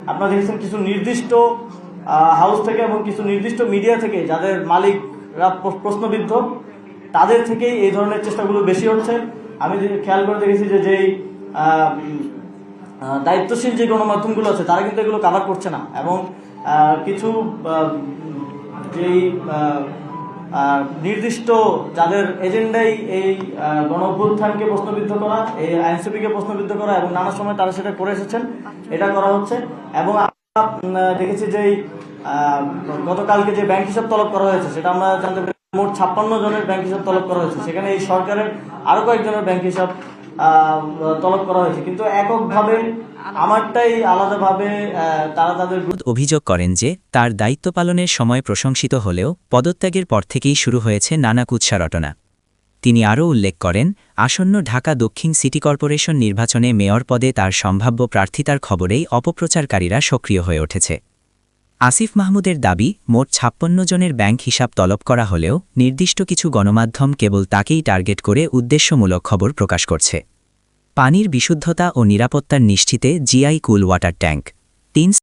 আপনারা দেখছেন কিছু নির্দিষ্ট হাউস থেকে এবং কিছু নির্দিষ্ট মিডিয়া থেকে যাদের মালিকরা প্রশ্নবিদ্ধ, তাদের থেকেই এই ধরনের চেষ্টাগুলো বেশি হচ্ছে। আমি খেয়াল করে দেখেছি যে যেই দায়িত্বশীল যে গণমাধ্যমগুলো আছে তারা কিন্তু এগুলো কাভার করছে না, এবং কিছু যেই নির্দিষ্ট যাদের এজেন্ডাই এই গণ অভ্যুত্থানকে প্রশ্নবিদ্ধ করা, এই আইনসিপিকে প্রশ্নবিদ্ধ করা, এবং নানা সময় তারা সেটা করে এসেছেন, এটা করা হচ্ছে। এবং আমরা দেখেছি যে গতকালকে যে ব্যাংক হিসাব তলব করা হয়েছে, সেটা আমরা জানতে পারি মোট 56 জনের ব্যাংক হিসাব তলব করা হয়েছে। সেখানে এই সরকারের আরো কয়েকজনের ব্যাংক হিসাব তলব করা হয়েছে, কিন্তু এককভাবে আমারটাই আলাদাভাবে তারা তাদের অভিযোগ করেন যে তার দায়িত্ব পালনের সময় প্রশংসিত হলেও পদত্যাগের পর থেকেই শুরু হয়েছে নানা কুৎসা রটনা। তিনি আরও উল্লেখ করেন, আসন্ন ঢাকা দক্ষিণ সিটি কর্পোরেশন নির্বাচনে মেয়র পদে তার সম্ভাব্য প্রার্থিতার খবরেই অপপ্রচারকারীরা সক্রিয় হয়ে উঠেছে। আসিফ মাহমুদের দাবি, মোট 56 জনের ব্যাংক হিসাব তলব করা হলেও নির্দিষ্ট কিছু গণমাধ্যম কেবল তাকেই টার্গেট করে উদ্দেশ্যমূলক খবর প্রকাশ করছে। পানির বিশুদ্ধতা ও নিরাপত্তার নিশ্চিতে জিআই কুল ওয়াটার ট্যাঙ্ক 3